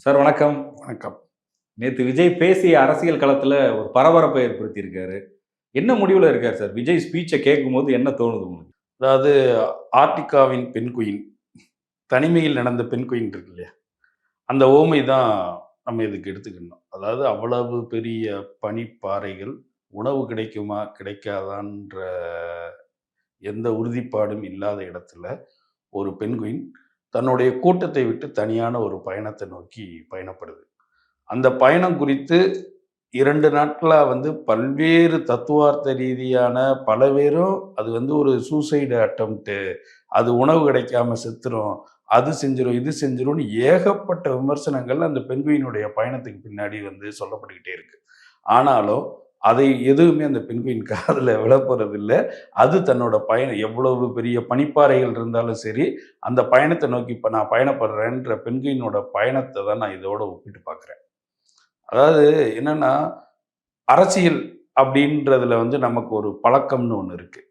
Sir வணக்கம். வணக்கம். நேத்து விஜய் பேசிய அரசியல் களத்துல ஒரு பரபரப்பை ஏற்படுத்தியிருக்காரு. என்ன முடிவுல இருக்காரு சார்? விஜய் ஸ்பீச்ச கேட்கும்போது என்ன தோணுது உங்களுக்கு? அதாவது ஆர்டிகாவின் பெண் குயின், தனிமையில் நடந்த பெண் குயின் இருக்கு இல்லையா? அந்த உவமை தான் நம்ம இதுக்கு எடுத்துக்கணும். அதாவது அவ்வளவு பெரிய பனிப்பாறைகள், உணவு கிடைக்குமா, கிடைக்காதான்ற எந்த உறுதிப்பாடும் இல்லாத இடத்துல, ஒரு பெண் குயின் தன்னுடைய கூட்டத்தை விட்டு தனியான ஒரு பயணத்தை நோக்கி பயணப்படுது. அந்த பயணம் குறித்து 2 நாட்களா பல்வேறு தத்துவார்த்த ரீதியான பல பேரும் அது ஒரு சூசைடு அட்டெம்ப்ட்டு, அது உணவு கிடைக்காம செத்துரும், அது செஞ்சிரும், இது செஞ்சிரும்னு ஏகப்பட்ட விமர்சனங்கள் அந்த பெண்குயினுடைய பயணத்துக்கு பின்னாடி சொல்லப்பட்டுக்கிட்டே இருக்கு. ஆனாலும் அதை எதுவுமே அந்த பெண்குயின் காதுல விழப்போறதில்ல. அது தன்னோட பயணம் எவ்வளவு பெரிய பனிப்பாறைகள் இருந்தாலும் சரி, அந்த பயணத்தை நோக்கி இப்ப நான் பயணப்படுறேன்ற பெண்குயினோட பயணத்த தான் நான் இதோட ஒப்பிட்டு பார்க்குறேன். அதாவது என்னன்னா, அரசியல் அப்படின்றதுல நமக்கு ஒரு பழக்கம்னு ஒண்ணு இருக்கு.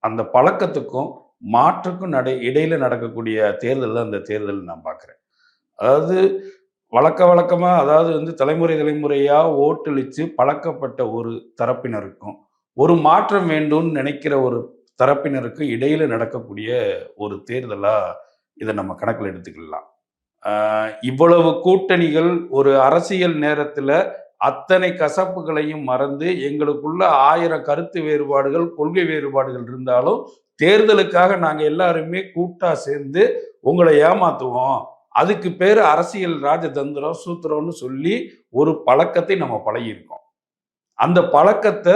அந்த பழக்கத்துக்கும், மாற்றுக்கும் இடையில நடக்கக்கூடிய தேர்தல் தான் இந்த தேர்தல் நான் பார்க்கிறேன். அதாவது வழக்கமா அதாவது தலைமுறை தலைமுறையா ஓட்டளிச்சு பழக்கப்பட்ட ஒரு தரப்பினருக்கும், ஒரு மாற்றம் வேண்டும்னு நினைக்கிற ஒரு தரப்பினருக்கும் இடையில நடக்கக்கூடிய ஒரு தேர்தலா இத நம்ம கணக்குல எடுத்துக்கலாம். இவ்வளவு கூட்டணிகள் ஒரு அரசியல் நேரத்துல அத்தனை கசப்புகளையும் மறந்து எங்களுக்குள்ள 1000 கருத்து வேறுபாடுகள், கொள்கை வேறுபாடுகள் இருந்தாலும் தேர்தலுக்காக நாங்க எல்லாருமே கூட்டா சேர்ந்து உங்களை ஏமாத்துவோம். அதுக்கு பேரு அரசியல் ராஜதந்திரம், சூத்திரம்னு சொல்லி ஒரு பழக்கத்தை நம்ம பழகியிருக்கோம். அந்த பழக்கத்தை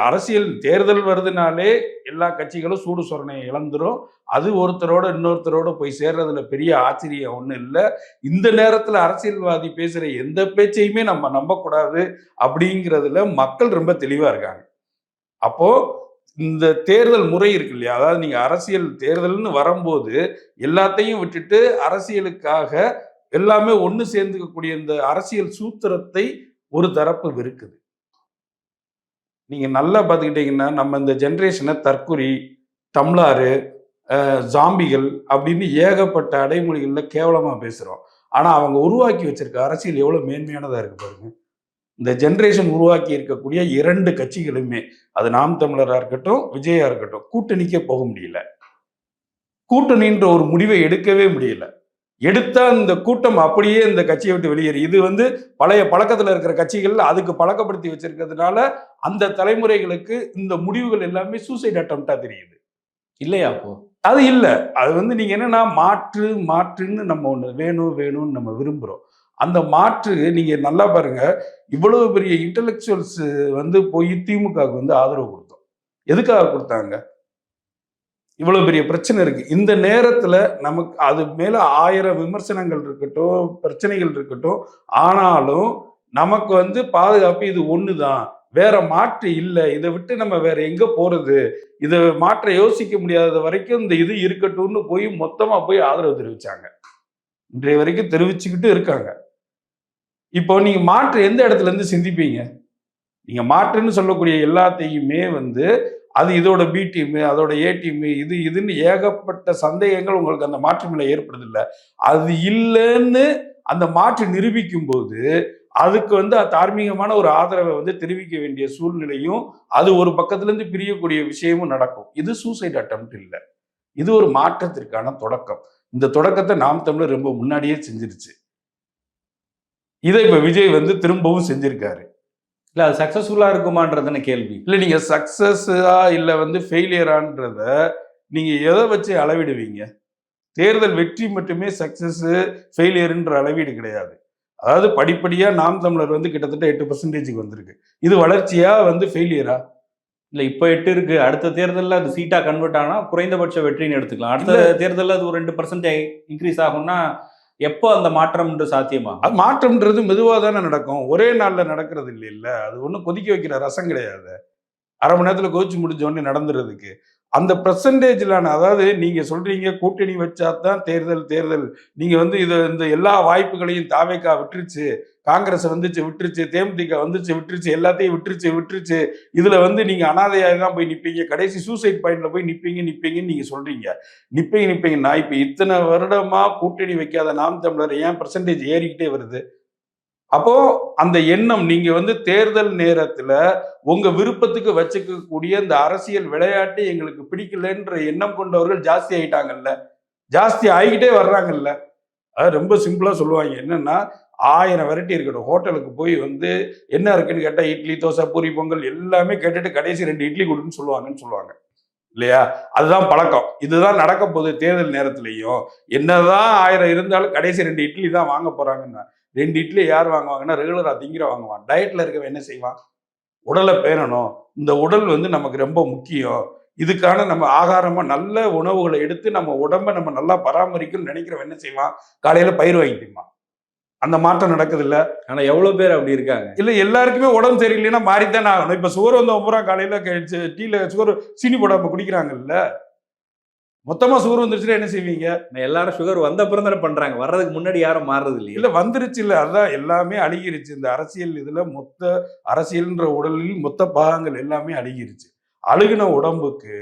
அரசியல் தேர்தல் வருதுனாலே எல்லா கட்சிகளும் சூடு சொரணையை இழந்துரும். அது ஒருத்தரோட இன்னொருத்தரோட போய் சேர்றதுல பெரிய ஆச்சரியம் ஒன்றும் இல்லை. இந்த நேரத்தில் அரசியல்வாதி பேசுற எந்த பேச்சையுமே நம்ம நம்பக்கூடாது அப்படிங்கிறதுல மக்கள் ரொம்ப தெளிவா இருக்காங்க. அப்போ இந்த தேர்தல் முறை இருக்கு இல்லையா, அதாவது நீங்க அரசியல் தேர்தல்னு வரும்போது எல்லாத்தையும் விட்டுட்டு அரசியலுக்காக எல்லாமே ஒன்று சேர்ந்துக்கக்கூடிய இந்த அரசியல் சூத்திரத்தை ஒரு தரப்பு வெறுக்குது. நீங்க நல்லா பார்த்துக்கிட்டீங்கன்னா நம்ம இந்த ஜென்ரேஷனை தற்குறி, டம்ளாரு, ஜாம்பிகள் அப்படின்னு ஏகப்பட்ட அடைமொழிகள்ல கேவலமா பேசுறோம். ஆனா அவங்க உருவாக்கி வச்சிருக்க அரசியல் எவ்வளவு மேன்மையானதா இருக்கு பாருங்க. இந்த ஜென்ரேஷன் உருவாக்கி இருக்கக்கூடிய 2 கட்சிகளுமே, அது நாம் தமிழரா இருக்கட்டும், விஜயா இருக்கட்டும், கூட்டணிக்கே போக முடியல. கூட்டணின்ற ஒரு முடிவை எடுக்கவே முடியல. எடுத்தா இந்த கூட்டம் அப்படியே இந்த கட்சியை விட்டு வெளியேறி, இது பழைய பழக்கத்துல இருக்கிற கட்சிகள் அதுக்கு பழக்கப்படுத்தி வச்சிருக்கிறதுனால அந்த தலைமுறைகளுக்கு இந்த முடிவுகள் எல்லாமே சூசைட் அட்டெம்ப்டா தெரியுது. இல்லையா அப்போ? அது இல்ல. அது நீங்க என்னன்னா மாற்றுன்னு நம்ம ஒண்ணு வேணும்னு நம்ம விரும்புறோம். அந்த மாற்று நீங்க நல்லா பாருங்க, இவ்வளவு பெரிய இன்டெலெக்சுவல்ஸ் போய் திமுகவுக்கு ஆதரவு கொடுத்தோம். எதுக்காக கொடுத்தாங்க? இவ்வளவு பெரிய பிரச்சனை இருக்கு. இந்த நேரத்துல நமக்கு அது மேல 1000 விமர்சனங்கள் இருக்கட்டும், பிரச்சனைகள் இருக்கட்டும், ஆனாலும் நமக்கு பாதுகாப்பு இது ஒண்ணுதான், வேற மாற்று இல்லை, இதை விட்டு நம்ம வேற எங்க போறது, இதை மாற்ற யோசிக்க முடியாத வரைக்கும் இந்த இது இருக்கட்டும்னு போய் மொத்தமா போய் ஆதரவு தெரிவிச்சாங்க. இன்றைய வரைக்கும் தெரிவிச்சுக்கிட்டு இருக்காங்க. இப்போ நீங்க மாற்று எந்த இடத்துல இருந்து சிந்திப்பீங்க? நீங்க மாற்றுன்னு சொல்லக்கூடிய எல்லாத்தையுமே அது இதோட பி டீம், அதோட ஏ டீம், இதுன்னு ஏகப்பட்ட சந்தேகங்கள் உங்களுக்கு அந்த மாற்று மேல ஏற்படுது இல்ல. அது இல்லைன்னு அந்த மாற்று நிரூபிக்கும் போது அதுக்கு தார்மீகமான ஒரு ஆதரவை தெரிவிக்க வேண்டிய சூழ்நிலையும், அது ஒரு பக்கத்துல இருந்து பிரியக்கூடிய விஷயமும் நடக்கும். இது சூசைட் அட்டெம்ப்ட் இல்ல, இது ஒரு மாற்றத்திற்கான தொடக்கம். இந்த தொடக்கத்தை நாம் தமிழர் ரொம்ப முன்னாடியே செஞ்சிருச்சு. இதை இப்ப விஜய் திரும்பவும் செஞ்சிருக்காரு. இல்ல அது சக்சஸ்ஃபுல்லா இருக்குமான்றதுன்னு கேள்வி. இல்ல நீங்க சக்சஸா இல்ல ஃபெயிலியரான்றத நீங்க எதை வச்சு அளவிடுவீங்க? தேர்தல் வெற்றி மட்டுமே சக்சஸ் ஃபெயிலியர்ன்ற அளவீடு கிடையாது. அதாவது படிப்படியா நாம் தமிழர் கிட்டத்தட்ட 8% வந்திருக்கு. இது வளர்ச்சியா ஃபெயிலியரா? இல்ல இப்ப 8 இருக்கு. அடுத்த தேர்தலில் அது சீட்டா கன்வெர்ட் ஆனா குறைந்தபட்ச வெற்றின்னு எடுத்துக்கலாம். அடுத்த தேர்தலில் அது ஒரு 2% இன்க்ரீஸ் ஆகும்னா எப்போ அந்த மாற்றம் சாத்தியமா? அது மாற்றம்ன்றது மெதுவாக தானே நடக்கும், ஒரே நாளில் நடக்கிறது இல்லை. அது ஒன்றும் கொதிக்க வைக்கிற ரசம் கிடையாது. அரை மணி நேரத்தில் கொதிச்சு முடிஞ்ச உடனே நடந்துறதுக்கு அந்த பெர்சன்டேஜிலான, அதாவது நீங்க சொல்றீங்க கூட்டணி வச்சா தான் தேர்தல், நீங்க வந்து இந்த எல்லா வாய்ப்புகளையும் தாவேகா விட்டுருச்சு, காங்கிரஸ் வந்துச்சு விட்டுருச்சு, தேமுதிக வந்துச்சு விட்டுருச்சு, எல்லாத்தையும் விட்டுருச்சு, இதுல வந்து நீங்க அனாதையாக தான் போய் நிப்பீங்க, கடைசி சூசைட் பாயிண்ட்ல போய் நிப்பீங்கன்னு நீங்க சொல்றீங்க. நிப்பீங்கன்னா இப்ப இத்தனை வருடமா கூட்டணி வைக்காத நாம் தமிழர் ஏன் பெர்சன்டேஜ் ஏறிக்கிட்டே வருது? அப்போ அந்த எண்ணம், நீங்க வந்து தேர்தல் நேரத்துல உங்க விருப்பத்துக்கு வச்சுக்கக்கூடிய இந்த அரசியல் விளையாட்டு எங்களுக்கு பிடிக்கலன்ற எண்ணம் கொண்டவர்கள் ஜாஸ்தி ஆயிட்டாங்கல்ல, ஜாஸ்தி ஆகிக்கிட்டே வர்றாங்கல்ல. அது ரொம்ப சிம்பிளா சொல்லுவாங்க, என்னன்னா 1000 வெரைட்டி இருக்கட்டும், ஹோட்டலுக்கு போய் வந்து என்ன இருக்குன்னு கேட்டா இட்லி, தோசை, பூரி, பொங்கல் எல்லாமே கேட்டுட்டு கடைசி 2 இட்லி கொடுன்னு சொல்லுவாங்க இல்லையா? அதுதான் பழக்கம். இதுதான் நடக்க போகுது தேர்தல் நேரத்திலையும். என்னதான் 1000 இருந்தாலும் கடைசி 2 இட்லி தான் வாங்க போறாங்கன்னா, 2 இட்லி யார் வாங்குவாங்கன்னா ரெகுலரா திங்கிற வாங்குவான். டயட்ல இருக்கவன் என்ன செய்வான்? உடலை பேணணும், இந்த உடல் வந்து நமக்கு ரொம்ப முக்கியம், இதுக்கான நம்ம ஆகாரமா நல்ல உணவுகளை எடுத்து நம்ம உடம்ப நம்ம நல்லா பராமரிக்கணும்னு நினைக்கிறவன் என்ன செய்வான்? காலையில பயிர் வாங்கிட்டுமா. அந்த மாற்றம் நடக்குது இல்ல? ஆனா எவ்வளவு பேர் அப்படி இருக்காங்க? இல்ல, எல்லாருக்குமே உடம்பு சரியில்லைன்னா மாறித்தானே ஆகணும். இப்ப சுகர் வந்தவங்க பூரா காலையில டீல சுகர் சீனி போடாம குடிக்கிறாங்கல்ல. மொத்தமா சுகர் வந்துருச்சுன்னா என்ன செய்வீங்க? எல்லாரும் சுகர் வந்த அப்புறம் தானே பண்றாங்க, வர்றதுக்கு முன்னாடி யாரும் மாறுறது இல்லையா? இல்ல, வந்துருச்சு இல்ல, அதான் எல்லாமே அழுகிருச்சு. இந்த அரசியல் இதுல மொத்த அரசியல்ன்ற உடலில் மொத்த பாகங்கள் எல்லாமே அழுகிருச்சு. அழுகின உடம்புக்கு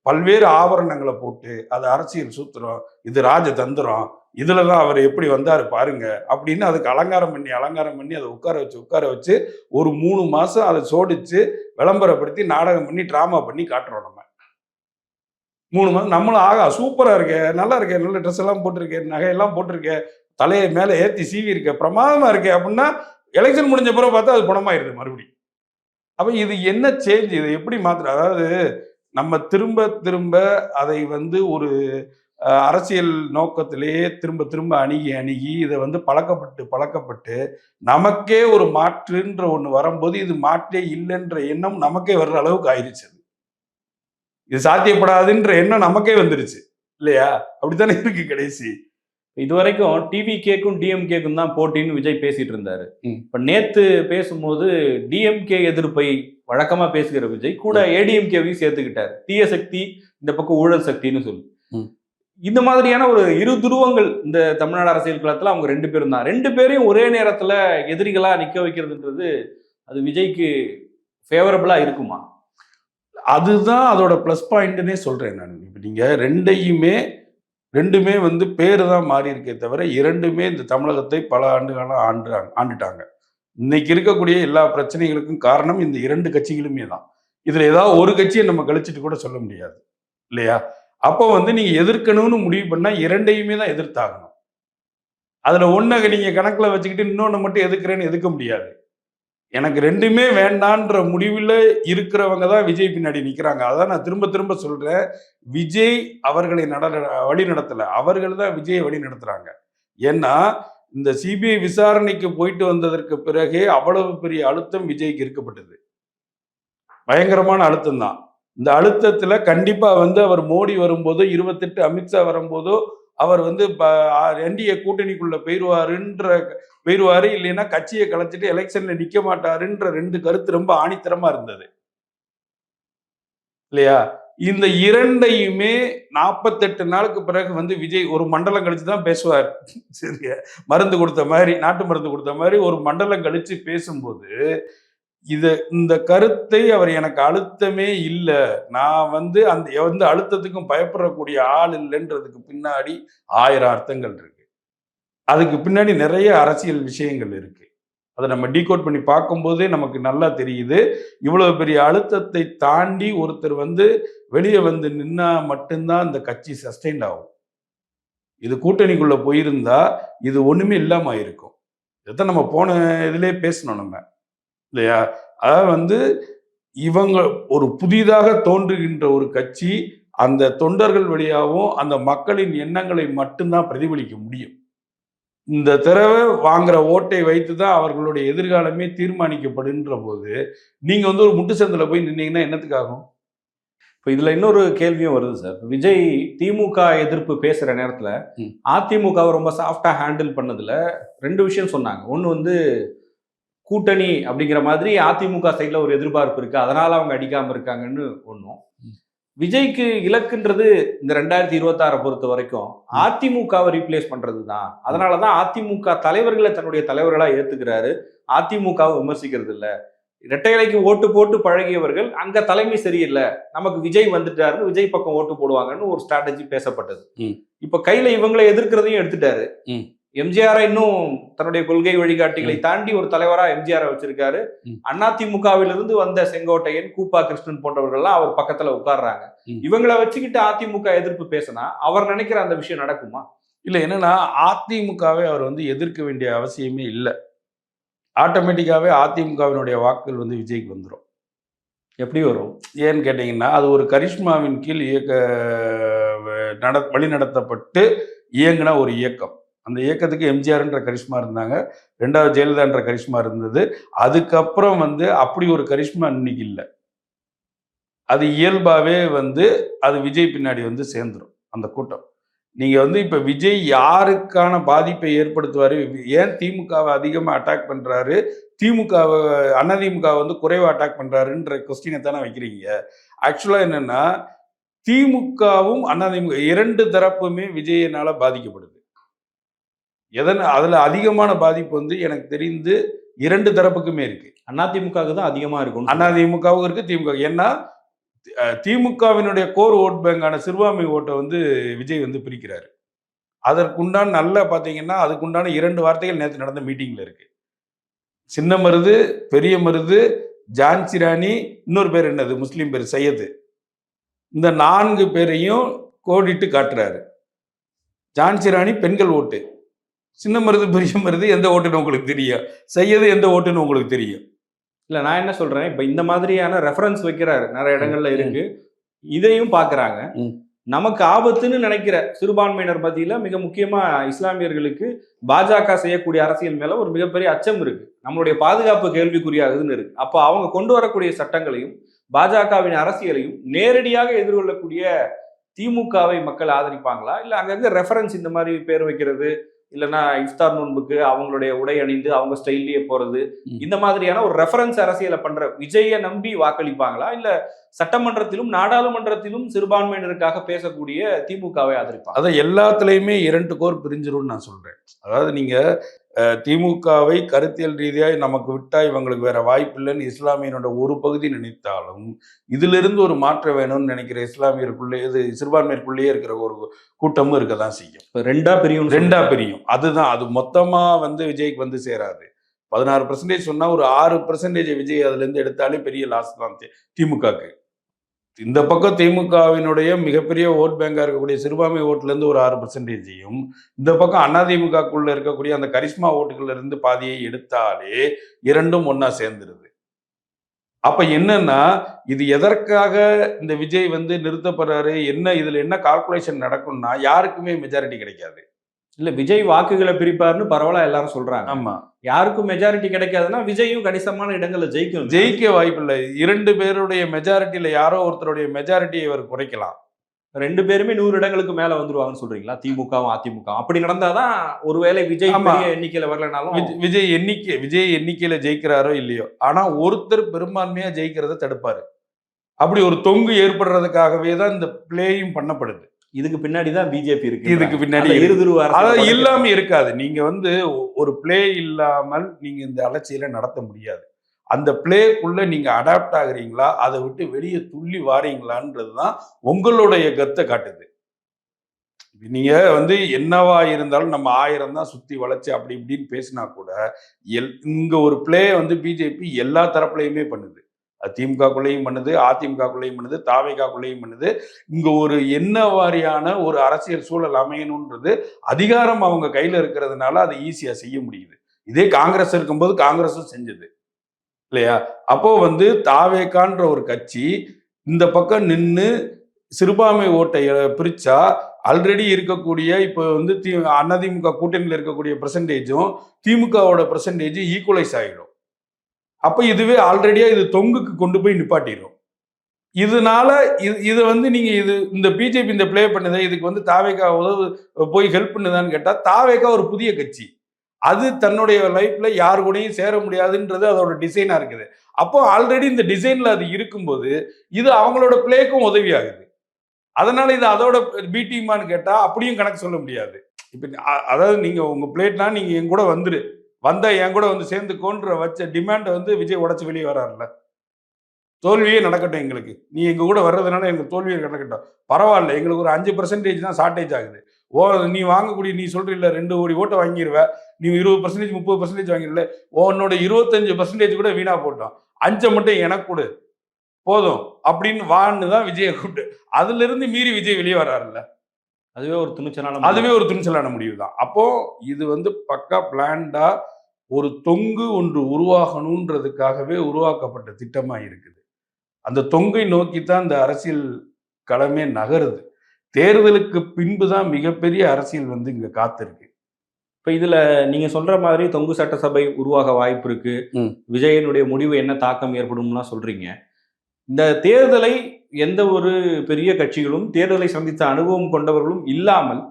பல்வேறு ஆபரணங்களை போட்டு அது அரசியல் சூத்திரம், இது ராஜதந்திரம், இதுலதான் அவர் எப்படி வந்தாரு பாருங்க அப்படின்னு அதுக்கு அலங்காரம் பண்ணி அதை உட்கார வச்சு ஒரு 3 மாசம் அதை சோடிச்சு விளம்பரப்படுத்தி நாடகம் பண்ணி டிராமா பண்ணி காட்டுறோம். நம்ம 3 மாதம் நம்மளும் ஆகா சூப்பரா இருக்கே, நல்லா இருக்கே, நல்ல ட்ரெஸ் எல்லாம் போட்டிருக்கேன், நகையெல்லாம் போட்டிருக்கேன், தலையை மேலே ஏற்றி சீவி இருக்க, பிரமாதமா இருக்கே அப்படின்னா எலெக்ஷன் முடிஞ்ச பிறகு பார்த்தா அது பணமாயிருது மறுபடியும். அப்ப இது என்ன சேஞ்ச்? இது எப்படி மாற்று? அதாவது நம்ம திரும்ப திரும்ப அதை வந்து ஒரு அரசியல் நோக்கத்திலேயே திரும்ப அணுகி இதை வந்து பழக்கப்பட்டு நமக்கே ஒரு மாற்றுன்ற ஒண்ணு வரும்போது இது மாற்றே இல்லைன்ற எண்ணம் நமக்கே வர்ற அளவுக்கு ஆயிடுச்சு. இது சாத்தியப்படாதுன்ற எண்ணம் நமக்கே வந்துருச்சு இல்லையா? அப்படித்தானே இருக்கு கடைசி. இதுவரைக்கும் டிவிகேக்கும் டிஎம்கேக்கும் தான் போட்டின்னு விஜய் பேசிட்டு இருந்தாரு. இப்ப நேத்து பேசும்போது டிஎம்கே எதிர்ப்பை வழக்கமா பேசுகிற விஜய் கூட ஏடிஎம்கேவையும் சேர்த்துக்கிட்டாரு. தீய சக்தி, இந்த பக்கம் ஊழல் சக்தின்னு சொல்லி. இந்த மாதிரியான ஒரு இரு துருவங்கள் இந்த தமிழ்நாடு அரசியல் களத்துல அவங்க 2 பேரும் தான். 2 பேரையும் ஒரே நேரத்துல எதிரிகளா நிக்க வைக்கிறதுன்றது அது விஜய்க்கு ஃபேவரபிளா இருக்குமா? அதுதான் அதோட பிளஸ் பாயிண்ட்னே சொல்றேன் நான். இப்ப நீங்க ரெண்டுமே வந்து பேரு தான் மாறி இருக்கே தவிர 2மே இந்த தமிழகத்தை பல ஆண்டுகாலம் ஆண்டுட்டாங்க. இன்னைக்கு இருக்கக்கூடிய எல்லா பிரச்சனைகளுக்கும் காரணம் இந்த 2 கட்சிகளுமே தான். இதுல ஏதாவது ஒரு கட்சியை நம்ம கழிச்சிட்டு கூட சொல்ல முடியாது இல்லையா? அப்போ வந்து நீங்க எதிர்க்கணும்னு முடிவு பண்ணா 2யுமே தான் எதிர்த்தாகணும். அதுல ஒன்ன நீங்க கணக்குல வச்சுக்கிட்டு இன்னொன்னு மட்டும் எதிர்க்கிறேன்னு எதுக்க முடியாது. எனக்கு 2மே வேண்டான்ற முடிவில் இருக்கிறவங்க தான் விஜய் பின்னாடி நிற்கிறாங்க. அதான் நான் திரும்ப சொல்றேன், விஜய் அவர்களை வழி நடத்தல, அவர்கள் தான் விஜயை வழி நடத்துறாங்க. ஏன்னா இந்த சிபிஐ விசாரணைக்கு போயிட்டு வந்ததற்கு பிறகே அவ்வளவு பெரிய அழுத்தம் விஜய்க்கு இருக்கப்பட்டது. பயங்கரமான அழுத்தம் தான். இந்த அழுத்தத்துல கண்டிப்பா வந்து அவர் மோடி வரும்போதோ 28 அமித்ஷா வரும்போதோ அவர் வந்து என்டிஏ கூட்டணிக்குள்ள போயிருவாரு, இல்லைன்னா கட்சியை கலைச்சிட்டு எலெக்ஷன்ல நிக்க மாட்டாருன்ற 2 கருத்து ரொம்ப ஆணித்தரமா இருந்தது இல்லையா? இந்த 2யுமே 48 நாளுக்கு பிறகு வந்து விஜய் ஒரு மண்டலம் கழிச்சு தான் பேசுவார். சரியா? மருந்து கொடுத்த மாதிரி, நாட்டு மருந்து கொடுத்த மாதிரி ஒரு மண்டலம் கழிச்சு பேசும்போது இந்த கருத்தை அவர் எனக்கு அழுத்தமே இல்லை, நான் வந்து அந்த அழுத்தத்துக்கும் பயப்படக்கூடிய ஆள் இல்லைன்றதுக்கு பின்னாடி 1000 அர்த்தங்கள் இருக்கு. அதுக்கு பின்னாடி நிறைய அரசியல் விஷயங்கள் இருக்கு. அதை நம்ம டீகோட் பண்ணி பார்க்கும்போதே நமக்கு நல்லா தெரியுது. இவ்வளவு பெரிய அழுத்தத்தை தாண்டி ஒருத்தர் வந்து வெளியே வந்து நின்னா மட்டும்தான் இந்த கட்சி சஸ்டைன் ஆகும். இது கூட்டணிக்குள்ள போயிருந்தா இது ஒண்ணுமே இல்லாம இருக்கும். இதைத்தான் நம்ம போன இதுலயே பேசணும் நம்ம இல்லையா? அதாவது வந்து இவங்க ஒரு புதிதாக தோன்றுகின்ற ஒரு கட்சி அந்த தொண்டர்கள் வழியாகவும் அந்த மக்களின் எண்ணங்களை மட்டும்தான் பிரதிபலிக்க முடியும். இந்த தடவை வாங்குற ஓட்டை வைத்து தான் அவர்களுடைய எதிர்காலமே தீர்மானிக்கப்படுகின்ற போது நீங்க வந்து ஒரு முட்டு சந்தில போய் நின்னீங்கன்னா என்னத்துக்காகும்? இப்போ இதுல இன்னொரு கேள்வியும் வருது சார். விஜய் திமுக எதிர்ப்பு பேசுற நேரத்துல அதிமுகவை ரொம்ப சாஃப்டா ஹேண்டில் பண்ணதுல 2 விஷயம் சொன்னாங்க. ஒண்ணு வந்து கூட்டணி அப்படிங்கிற மாதிரி அதிமுக சைட்ல ஒரு எதிர்பார்ப்பு இருக்கு, அதனால அவங்க அடிக்காம இருக்காங்கன்னு ஒன்றும். விஜய்க்கு இலக்குன்றது இந்த 2026 பொறுத்த வரைக்கும் அதிமுகவை ரீப்ளேஸ் பண்றது தான். அதனாலதான் அதிமுக தலைவர்களை தன்னுடைய தலைவர்களா ஏத்துக்கிறாரு. அதிமுகவை விமர்சிக்கிறது இல்ல. இரட்டை இலைக்கு ஓட்டு போட்டு பழகியவர்கள் அங்க தலைமை சரியில்லை, நமக்கு விஜய் வந்துட்டாருன்னு விஜய் பக்கம் ஓட்டு போடுவாங்கன்னு ஒரு ஸ்ட்ராட்டஜி பேசப்பட்டது. இப்ப கையில இவங்களை எதிர்க்கிறதையும் எடுத்துட்டாரு. எம்ஜிஆர் இன்னும் தன்னுடைய கொள்கை வழிகாட்டிகளை தாண்டி ஒரு தலைவரா எம்ஜிஆர் வச்சிருக்காரு. அதிமுகவிலிருந்து வந்த செங்கோட்டையன், கூப்பா கிருஷ்ணன் போன்றவர்கள்லாம் அவர் பக்கத்துல உட்கார்றாங்க. இவங்களை வச்சுக்கிட்டு அதிமுக எதிர்ப்பு பேசினா அவர் நினைக்கிற அந்த விஷயம் நடக்குமா? இல்ல, என்னன்னா அதிமுகவை அவர் வந்து எதிர்க்க வேண்டிய அவசியமே இல்லை. ஆட்டோமேட்டிக்காவே அதிமுகவினுடைய வாக்குகள் வந்து விஜய்க்கு வந்துடும். எப்படி வரும்? ஏன்னு கேட்டீங்கன்னா, அது ஒரு கரிஷ்மாவின் கீழ் வழி நடத்தப்பட்டு இயங்கின ஒரு இயக்கம். அந்த இயக்கத்துக்கு எம்ஜிஆர்ன்ற கரிஷ்மா இருந்தாங்க, 2வது ஜெயலலிதான்ற கரிஷ்மா இருந்தது. அதுக்கப்புறம் வந்து அப்படி ஒரு கரிஷ்மா இன்னைக்கு இல்லை. அது இயல்பாவே வந்து அது விஜய் பின்னாடி வந்து சேர்ந்துடும் அந்த கூட்டம். நீங்க வந்து இப்ப விஜய் யாருக்கான பாதிப்பை ஏற்படுத்துவாரு, ஏன் திமுகவை அதிகமா அட்டாக் பண்றாரு, திமுகவை அதிமுக வந்து குறைவா அட்டாக் பண்றாருன்ற கொஸ்டினை தானே வைக்கிறீங்க. ஆக்சுவலா என்னன்னா, திமுகவும் அதிமுக 2 தரப்புமே விஜயனால பாதிக்கப்படுது. அதுல அதிகமான பாதிப்பு வந்து எனக்கு தெரிந்து 2 தரப்புக்குமே இருக்கு. அதிமுகவுக்கு தான் அதிகமா இருக்கும். அதிமுகவுக்கு இருக்கு, திமுக. ஏன்னா திமுகவினுடைய கோர் ஓட் பேங்கான சிறுபான்மை ஓட்டை வந்து விஜய் வந்து பிரிக்கிறாரு. அதற்குண்டான நல்ல பார்த்தீங்கன்னா அதுக்குண்டான 2 வார்த்தைகள் நேற்று நடந்த மீட்டிங்ல இருக்கு. சின்ன மருது, பெரிய மருது, ஜான்சி ராணி, இன்னொரு பேர் என்னது முஸ்லீம் பேர் சையது. இந்த 4 பேரையும் கோடிட்டு காட்டுறாரு. ஜான்சி ராணி பெண்கள் ஓட்டு, சின்ன மருது பெரிய மருது எந்த ஓட்டுன்னு உங்களுக்கு தெரியும், சையது எந்த ஓட்டுன்னு உங்களுக்கு தெரியும். இல்ல, நான் என்ன சொல்றேன், இப்ப இந்த மாதிரியான ரெஃபரன்ஸ் வைக்கிறாரு, நிறைய இடங்கள்ல இருக்கு, இதையும் பாக்குறாங்க. நமக்கு ஆபத்துன்னு நினைக்கிற சிறுபான்மையினர் மத்தியில மிக முக்கியமா இஸ்லாமியர்களுக்கு பாஜக செய்யக்கூடிய அரசியல் மேல ஒரு மிகப்பெரிய அச்சம் இருக்கு. நம்மளுடைய பாதுகாப்பு கேள்விக்குறியாகுதுன்னு இருக்கு. அப்போ அவங்க கொண்டு வரக்கூடிய சட்டங்களையும் பாஜகவின் அரசியலையும் நேரடியாக எதிர்கொள்ளக்கூடிய திமுகவை மக்கள் ஆதரிப்பாங்களா? இல்ல அங்கங்க ரெஃபரன்ஸ் இந்த மாதிரி பேர் வைக்கிறது, இல்லைன்னா இஃப்தார் நோன்புக்கு அவங்களுடைய உடை அணிந்து அவங்க ஸ்டைல்லயே போறது, இந்த மாதிரியான ஒரு ரெஃபரன்ஸ் அரசியலை பண்ற விஜயை நம்பி வாக்களிப்பாங்களா? இல்ல சட்டமன்றத்திலும் நாடாளுமன்றத்திலும் சிறுபான்மையினருக்காக பேசக்கூடிய திமுகவை ஆதரிப்பாங்க? அதான் எல்லாத்துலயுமே 2 கோர் பிரிஞ்சிரும்னு நான் சொல்றேன். அதாவது நீங்க திமுகவை கருத்தியல் ரீதியாக நமக்கு விட்டா இவங்களுக்கு வேற வாய்ப்பு இல்லைன்னு இஸ்லாமியனோட ஒரு பகுதி நினைத்தாலும், இதிலிருந்து ஒரு மாற்றம் வேணும்னு நினைக்கிற இஸ்லாமியருக்குள்ளே சிறுபான்மையருக்குள்ளேயே இருக்கிற ஒரு கூட்டமும் இருக்கதான் செய்யும். 2 பிரியும். அதுதான், அது மொத்தமா வந்து விஜய்க்கு வந்து சேராது. 16% சொன்னா ஒரு 6% விஜய் அதுல இருந்து எடுத்தாலே பெரிய லாஸ் தான் திமுகக்கு. இந்த பக்கம் திமுகவினுடைய மிகப்பெரிய ஓட் பேங்கா இருக்கக்கூடிய சிறுபான்மை ஓட்டுல இருந்து ஒரு 6%, இந்த பக்கம் அதிமுகக்குள்ள இருக்கக்கூடிய அந்த கரிஷ்மா ஓட்டுகள்ல இருந்து பாதியை எடுத்தாலே 2ம் ஒன்னா சேர்ந்துருது. அப்ப என்னன்னா, இது எதற்காக இந்த விஜய் வந்து நிறுத்தப்படுறாரு, இதுல என்ன கால்குலேஷன் நடக்கும்னா யாருக்குமே மெஜாரிட்டி கிடைக்காது. இல்ல, விஜய் வாக்குகளை பிரிப்பாருன்னு பரவலா எல்லாரும் சொல்றாங்க. ஆமா, யாருக்கும் மெஜாரிட்டி கிடைக்காதுன்னா விஜயும் கணிசமான இடங்களை ஜெயிக்க வாய்ப்பு இல்லை. 2 பேருடைய மெஜாரிட்டியில யாரோ ஒருத்தருடைய மெஜாரிட்டியை இவர் குறைக்கலாம். 2 பேருமே 100 இடங்களுக்கு மேல வந்துருவாங்கன்னு சொல்றீங்களா? திமுகவும் அதிமுக அப்படி நடந்தாதான் ஒருவேளை விஜய் பெரிய எண்ணிக்கையில வரலனாலும் விஜய் எண்ணிக்கையில ஜெயிக்கிறாரோ இல்லையோ, ஆனா ஒருத்தர் பெரும்பான்மையா ஜெயிக்கிறத தடுப்பாரு. அப்படி ஒரு தொங்கு ஏற்படுறதுக்காகவே தான் இந்த பிளேயும் பண்ணப்படுது. இதுக்கு பின்னாடிதான் பிஜேபி இருக்கு. இதுக்கு பின்னாடி இல்லாம இருக்காது. நீங்க வந்து ஒரு பிளே இல்லாமல் நீங்க இந்த அலட்சியில நடத்த முடியாது. அந்த பிளேக்குள்ள நீங்க அடாப்ட் ஆகுறீங்களா, அதை விட்டு வெளியே துள்ளி வாரீங்களான்றதுதான் உங்களுடைய கத்தை காட்டுது. நீங்க வந்து என்னவா இருந்தாலும் நம்ம 1000 தான் சுத்தி வளைச்சு அப்படி இப்படின்னு பேசினா கூட இங்க ஒரு பிளே வந்து பிஜேபி எல்லா தரப்புலையுமே பண்ணுது. திமுகக்குள்ளேயும் பண்ணுது, அதிமுகக்குள்ளேயும் பண்ணுது, தாவேகாக்குள்ளேயும் பண்ணுது. இங்க ஒரு என்ன வாரியான ஒரு அரசியல் சூழல் அமையணும்ன்றது அதிகாரம் அவங்க கையில இருக்கிறதுனால அதை ஈஸியா செய்ய முடியுது. இதே காங்கிரஸ் இருக்கும்போது காங்கிரஸும் செஞ்சது இல்லையா? அப்போ வந்து தாவேகான்ற ஒரு கட்சி இந்த பக்கம் நின்று சிறுபான்மை ஓட்டை பிரிச்சா ஆல்ரெடி இருக்கக்கூடிய இப்போ வந்து அதிமுக கூட்டணியில் இருக்கக்கூடிய பெர்சன்டேஜும் திமுகவோட பெர்சன்டேஜ் ஈக்குவலைஸ் ஆகிடும். அப்ப இதுவே ஆல்ரெடியா இது தொங்குக்கு கொண்டு போய் நிப்பாட்டிடும். இதனால இது வந்து நீங்க இந்த பிஜேபி இந்த பிளே பண்ணுது, இதுக்கு வந்து தாவேகா போய் ஹெல்ப் பண்ணுதான்னு கேட்டா, தாவேகா ஒரு புதிய கட்சி, அது தன்னுடைய லைஃப்ல யாரு கூடயும் சேர முடியாதுன்றது அதோட டிசைனா இருக்குது. அப்போ ஆல்ரெடி இந்த டிசைன்ல அது இருக்கும்போது இது அவங்களோட பிளேக்கும் உதவி ஆகுது. அதனால இது அதோட பி டீமான்னு கேட்டா அப்படியும் கணக்கு சொல்ல முடியாது. இப்ப அதாவது நீங்க உங்க பிளேட்னா நீங்க என் கூட வந்துரு, வந்தா என் கூட வந்து சேர்ந்துக்கோன்ற வச்ச டிமாண்டை வந்து விஜய் உடைச்சு வெளியே வராருல்ல. தோல்வியே நடக்கட்டும் எங்களுக்கு, நீ எங்க கூட வர்றதுனால எங்களுக்கு தோல்வியே நடக்கட்டும், பரவாயில்ல, எங்களுக்கு ஒரு 5% தான் ஷார்டேஜ் ஆகுது. நீ வாங்கக்கூடிய, நீ சொல்றீல்ல 2 கோடி ஓட்டை வாங்கிடுவ, நீ 20% 30% வாங்கிடல, உன்னோட 25% கூட வீணா போட்டோம், 5 மட்டும் எனக்கு கொடு போதும் அப்படின்னு வான்னு தான் விஜயை கூப்பிட்டு, அதுல இருந்து மீறி விஜய் வெளியே வர்றாருல்ல. அதுவே ஒரு துணிச்சலான முடிவு தான். அப்போ இது வந்து பக்கா பிளான்டா ஒரு தொங்கு ஒன்று உருவாகணுன்றதுக்காகவே உருவாக்கப்பட்ட திட்டமா இருக்குது. அந்த தொங்கை நோக்கித்தான் இந்த அரசியல் களமே நகருது. தேர்தலுக்கு பின்புதான் மிகப்பெரிய அரசியல் வந்து இங்க காத்திருக்கு. இப்ப இதுல நீங்க சொல்ற மாதிரி தொங்கு சட்டசபை உருவாக வாய்ப்பு இருக்கு, விஜயனுடைய முடிவு என்ன தாக்கம் ஏற்படும்லாம் சொல்றீங்க. இந்த தேர்தலை எந்த ஒரு பெரிய கட்சிகளும் தேர்தலை சந்தித்த அனுபவம் கொண்டவர்களும் இல்லாமல்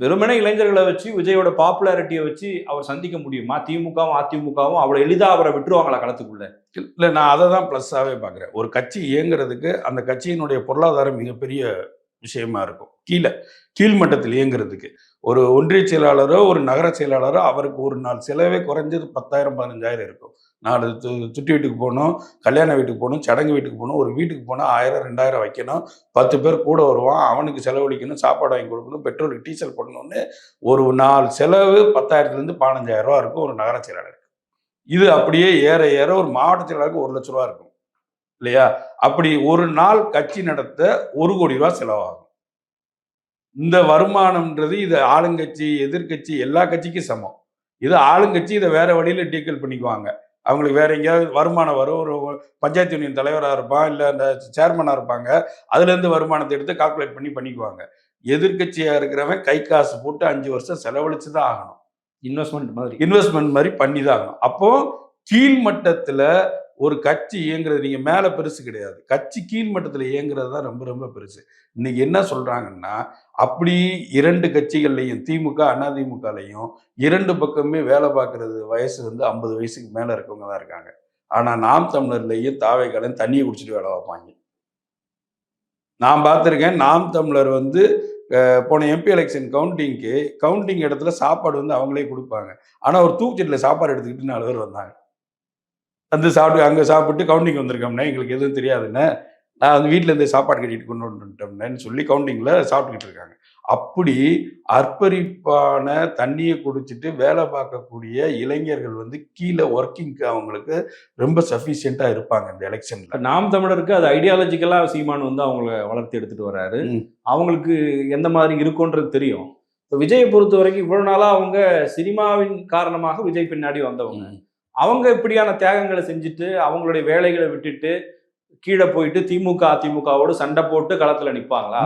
வெறுமனே இளைஞர்களை வச்சு விஜயோட பாப்புலாரிட்டியை வச்சு அவர் சந்திக்க முடியுமா? திமுகவும் அதிமுகவும் அவ்வளவு எளிதா அவரை விட்டுருவாங்களா களத்துக்குள்ள? இல்ல, நான் அதை தான் பிளஸ்ஸாவே பாக்குறேன். ஒரு கட்சி இயங்குறதுக்கு அந்த கட்சியினுடைய பொருளாதாரம் மிகப்பெரிய விஷயமா இருக்கும். கீழ்மட்டத்தில் இயங்குறதுக்கு ஒரு ஒன்றிய செயலாளரோ ஒரு நகர செயலாளரோ அவருக்கு ஒரு நாள் செலவே குறைஞ்சது 10,000 15,000 இருக்கும். 4 சுட்டி வீட்டுக்கு போகணும், கல்யாண வீட்டுக்கு போகணும், சடங்கு வீட்டுக்கு போகணும், ஒரு வீட்டுக்கு போனால் 1000 2000 வைக்கணும், 10 பேர் கூட வருவான், அவனுக்கு செலவழிக்கணும், சாப்பாடு வாங்கி கொடுக்கணும், பெட்ரோலுக்கு டீசல் பண்ணணும்னு ஒரு நாள் செலவு 10,000 15,000 ரூபா இருக்கும் ஒரு நகர செயலாளருக்கு. இது அப்படியே ஏற ஏற ஒரு மாவட்ட செயலாளருக்கு 1 லட்ச ரூபா இருக்கும் இல்லையா? அப்படி ஒரு நாள் கட்சி நடத்த 1 கோடி ரூபாய் செலவாகும். இந்த வருமானம்ன்றது இது ஆளுங்கட்சி எதிர்கட்சி எல்லா கட்சிக்கும் சமம். இது ஆளுங்கட்சி இதை வேற வழியில டீக்கல் பண்ணிக்குவாங்க. அவங்களுக்கு வேற எங்கேயாவது வருமானம் வரும், ஒரு பஞ்சாயத்து யூனியன் தலைவராக இருப்பான், இல்லை அந்த சேர்மனாக இருப்பாங்க, அதுலேருந்து வருமானத்தை எடுத்து கால்குலேட் பண்ணிக்குவாங்க. எதிர்கட்சியாக இருக்கிறவன் கை காசு போட்டு 5 வருஷம் செலவழிச்சு தான் ஆகணும். இன்வெஸ்ட்மெண்ட் மாதிரி பண்ணி தான் ஆகணும். அப்போ கீழ்மட்டத்தில் ஒரு கட்சி இயங்குறது, நீங்க மேல பெருசு கிடையாது, கட்சி கீழ்மட்டத்தில் இயங்குறது தான் ரொம்ப ரொம்ப பெருசு. இன்னைக்கு என்ன சொல்றாங்கன்னா, அப்படி 2 கட்சிகள்லையும் திமுக அதிமுகலையும் 2 பக்கமே வேலை பார்க்கறது வயசு வந்து 50 வயசுக்கு மேல இருக்கவங்க தான் இருக்காங்க. ஆனா நாம் தமிழர்லையும் தாவேக்காலையும் தண்ணியை குடிச்சிட்டு வேலை பார்ப்பாங்க. நான் பார்த்துருக்கேன். நாம் தமிழர் வந்து போன எம்பி எலெக்ஷன் கவுண்டிங் இடத்துல சாப்பாடு வந்து அவங்களே கொடுப்பாங்க. ஆனா ஒரு தூக்குச்சட்டில் சாப்பாடு எடுத்துக்கிட்டு 4 பேர் வந்தாங்க. வந்து சாப்பிட்டு அங்கே சாப்பிட்டு கவுண்டிங் வந்திருக்கோம்னா எங்களுக்கு எதுவும் தெரியாதுன்னு, நான் வந்து வீட்டில் இருந்து சாப்பாடு கட்டிட்டு கொண்டு வந்துட்டோம்னு சொல்லி கவுண்டிங்கில் சாப்பிட்டுக்கிட்டு இருக்காங்க. அப்படி அர்ப்பணிப்பான தண்ணியை குடிச்சிட்டு வேலை பார்க்கக்கூடிய இளைஞர்கள் வந்து கீழே ஒர்க்கிங்க்கு அவங்களுக்கு ரொம்ப சஃபிஷியண்டா இருப்பாங்க இந்த எலெக்ஷன்ல. நாம் தமிழருக்கு அது ஐடியாலஜிக்கலா சீமான் வந்து அவங்கள வளர்த்து எடுத்துட்டு வர்றாரு. அவங்களுக்கு எந்த மாதிரி இருக்கும்ன்றது தெரியும். இப்போ விஜயை பொறுத்த வரைக்கும் இவ்வளவு நாளா அவங்க சினிமாவின் காரணமாக விஜய் பின்னாடி வந்தவங்க. அவங்க இப்படியான தியாகங்களை செஞ்சுட்டு அவங்களுடைய வேலைகளை விட்டுட்டு கீழே போயிட்டு திமுக அதிமுகவோடு சண்டை போட்டு களத்துல நிற்பாங்களா?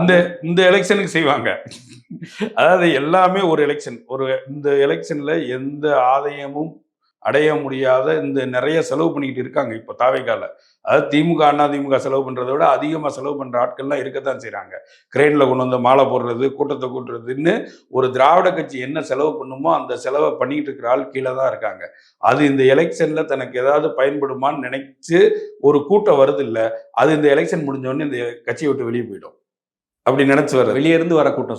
இந்த எலெக்ஷனுக்கு செய்வாங்க. அதாவது எல்லாமே ஒரு எலெக்ஷன், இந்த எலெக்ஷன்ல எந்த ஆதாயமும் அடைய முடியாத இந்த நிறைய செலவு பண்ணிக்கிட்டு இருக்காங்க இப்போ தாவேக்கால. அதாவது திமுக அதிமுக செலவு பண்றதை விட அதிகமாக செலவு பண்ற ஆட்கள்லாம் இருக்கத்தான் செய்யறாங்க. கிரெயின்ல கொண்டு வந்து மாலை போடுறது, கூட்டத்தை கூட்டுறதுன்னு ஒரு திராவிட கட்சி என்ன செலவு பண்ணுமோ அந்த செலவை பண்ணிக்கிட்டு இருக்கிற ஆள் கீழே தான் இருக்காங்க. அது இந்த எலெக்ஷன்ல தனக்கு ஏதாவது பயன்படுமான்னு நினைச்சு ஒரு கூட்டம் வருது இல்லை, அது இந்த எலெக்ஷன் முடிஞ்சோடனே இந்த கட்சியை விட்டு வெளியே போயிடும். அப்படி நினைச்சு வர வெளியே இருந்து வர கூட்டம்,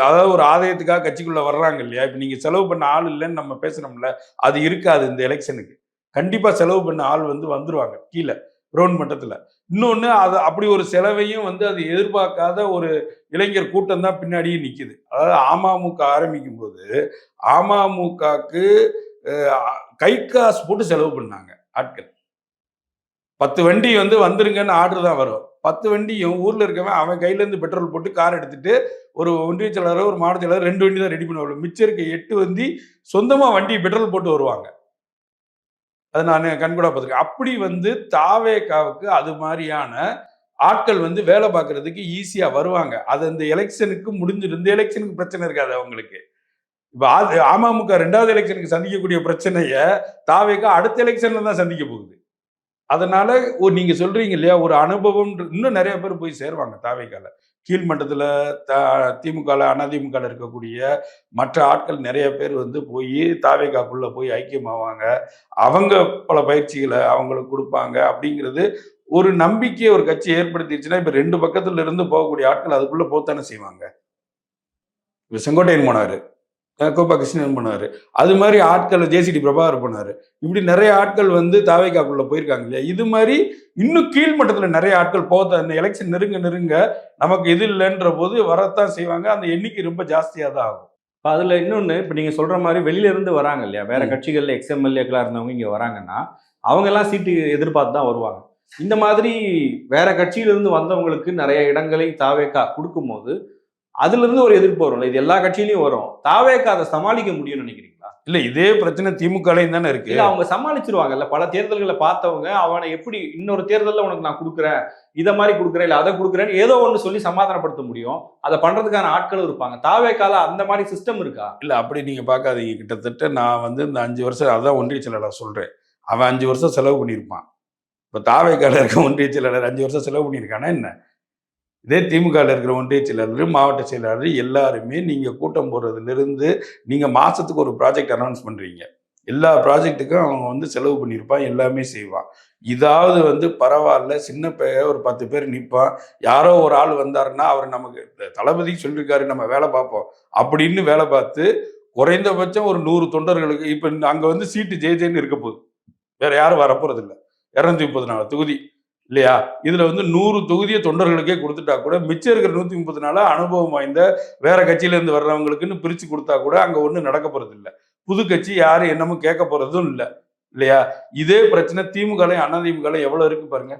அதாவது ஒரு ஆதாயத்துக்காக கட்சிக்குள்ள வர்றாங்க இல்லையா? இப்ப நீங்க செலவு பண்ண ஆள் இல்லைன்னு நம்ம பேசுறோம்ல, அது இருக்காது இந்த எலெக்ஷனுக்கு. கண்டிப்பா செலவு பண்ண ஆள் வந்து வந்துருவாங்க கீழே கிரவுண்ட் மட்டத்துல. இன்னொன்னு அது அப்படி ஒரு செலவையும் வந்து அது எதிர்பார்க்காத ஒரு இளைஞர் கூட்டம் தான் பின்னாடியே நிக்குது. அதாவது அமமுக ஆரம்பிக்கும் போது அமமுகக்கு கை காசு போட்டு செலவு பண்ணாங்க ஆட்கள். 10 வண்டி வந்து வந்துருங்கன்னு ஆர்டர் தான் வரும். 10 வண்டியும் ஊர்ல இருக்கவன் அவன் கையில இருந்து பெட்ரோல் போட்டு கார் எடுத்துட்டு ஒரு ஒன்றிய செயலாளர் ஒரு மாவட்ட செயலாளர் 2 வண்டி தான் ரெடி பண்ணுவாங்க. மிச்சம் இருக்க 8 வண்டி சொந்தமா வண்டி பெட்ரோல் போட்டு வருவாங்க. அதை நான் கண்கூடா பார்த்துருக்கேன். அப்படி வந்து தாவேக்காவுக்கு அது மாதிரியான ஆட்கள் வந்து வேலை பார்க்கறதுக்கு ஈஸியா வருவாங்க. அது இந்த எலெக்ஷனுக்கு முடிஞ்சிடும். இந்த எலெக்ஷனுக்கு பிரச்சனை இருக்காது அவங்களுக்கு. இப்ப அமமுக 2வது எலெக்ஷனுக்கு சந்திக்கக்கூடிய பிரச்சனைய தாவேக்கா அடுத்த எலெக்ஷன்ல தான் சந்திக்க போகுது. அதனால நீங்க சொல்றீங்க இல்லையா, ஒரு அனுபவம் இன்னும் நிறைய பேர் போய் சேருவாங்க தாவேக்கால. கீழ்மட்டத்துல திமுக அதிமுக இருக்கக்கூடிய மற்ற ஆட்கள் நிறைய பேர் வந்து போய் தாவேக்காக்குள்ள போய் ஐக்கியமாவாங்க. அவங்க பல பயிற்சிகளை அவங்களுக்கு கொடுப்பாங்க. அப்படிங்கிறது ஒரு நம்பிக்கையை ஒரு கட்சி ஏற்படுத்திடுச்சுன்னா இப்ப 2 பக்கத்துல இருந்து போகக்கூடிய ஆட்கள் அதுக்குள்ள போத்தானே செய்வாங்க. இப்ப செங்கோட்டையன் போனாரு, கோப்பா கிருஷ்ணன் போனாரு, அது மாதிரி ஆட்கள் ஜேசிடி பிரபாகர் போனாரு. இப்படி நிறைய ஆட்கள் வந்து தாவேகாக்குள்ள போயிருக்காங்க இல்லையா? இது மாதிரி இன்னும் கீழ்மட்டத்துல நிறைய ஆட்கள் போக இந்த எலெக்ஷன் நெருங்க நெருங்க நமக்கு இது இல்லைன்ற போது வரத்தான் செய்வாங்க. அந்த எண்ணிக்கை ரொம்ப ஜாஸ்தியா தான் ஆகும். இப்ப அதுல இன்னொன்னு, இப்ப நீங்க சொல்ற மாதிரி வெளியில இருந்து வராங்க இல்லையா, வேற ம். கட்சிகள்ல எக்ஸ்எம்எல்ஏக்களா இருந்தவங்க இங்க வராங்கன்னா, அவங்க எல்லாம் சீட்டு எதிர்பார்த்து தான் வருவாங்க. இந்த மாதிரி வேற கட்சியில இருந்து வந்தவங்களுக்கு நிறைய இடங்களை தாவேகா கொடுக்கும்போது அதுல இருந்து ஒரு எதிர்ப்பு வரும்ல. இது எல்லா கட்சியிலயும் வரும். தாவேகா அதை சமாளிக்க முடியும்னு நினைக்கிறீங்களா? இல்ல இதே பிரச்சனை திமுகலையும் தானே இருக்கு. இல்ல அவங்க சமாளிச்சிருவாங்கல்ல. பல தேர்தல்களை பார்த்தவங்க அவனை எப்படி இன்னொரு தேர்தல்ல உனக்கு நான் கொடுக்குறேன், இதை மாதிரி கொடுக்குறேன், இல்ல அதை கொடுக்குறேன்னு ஏதோ ஒண்ணு சொல்லி சமாதானப்படுத்த முடியும். அதை பண்றதுக்கான ஆட்களும் இருப்பாங்க. தாவேகால அந்த மாதிரி சிஸ்டம் இருக்கா? இல்ல அப்படி நீங்க பார்க்காதீங்க. கிட்டத்தட்ட நான் வந்து இந்த 5 வருஷம் அதான் ஒன்றிய செயலாளர் சொல்றேன். அவன் 5 வருஷம் செலவு பண்ணியிருப்பான். இப்ப தாவேகால இருக்க ஒன்றிய செயலாளர் 5 வருஷம் செலவு பண்ணியிருக்கானா என்ன? இதே திமுகவில் இருக்கிற ஒன்றிய செயலாளர், மாவட்ட செயலாளர் எல்லாருமே நீங்க கூட்டம் போடுறதுலேருந்து நீங்க மாசத்துக்கு ஒரு ப்ராஜெக்ட் அனௌன்ஸ் பண்றீங்க. எல்லா ப்ராஜெக்ட்டுக்கும் அவங்க வந்து செலவு பண்ணியிருப்பான், எல்லாமே செய்வான். இதாவது வந்து பரவாயில்ல, சின்ன பையன் ஒரு 10 பேர் நிற்பான், யாரோ ஒரு ஆள் வந்தாருன்னா அவர் நமக்கு தளபதி சொல்லியிருக்காரு நம்ம வேலை பார்ப்போம் அப்படின்னு வேலை பார்த்து குறைந்தபட்சம் ஒரு 100 தொண்டர்களுக்கு இப்ப அங்க வந்து சீட்டு ஜேஜேன்னு இருக்க போகுது. வேற யாரும் வரப்போறது இல்லை. 234 தொகுதி இல்லையா? இதுல வந்து 100 தொகுதியை தொண்டர்களுக்கே கொடுத்துட்டா கூட மிச்சம் இருக்கிற 134 அனுபவம் வாய்ந்த வேற கட்சியில இருந்து வர்றவங்களுக்குன்னு பிரிச்சு கொடுத்தா கூட அங்க ஒண்ணும் நடக்க போறது இல்லை. புது கட்சி யாரும் என்னமும் கேட்க போறதும் இல்லை இல்லையா? இதே பிரச்சனை திமுகலையும் அதிமுகலையும் எவ்வளவு இருக்கு பாருங்க.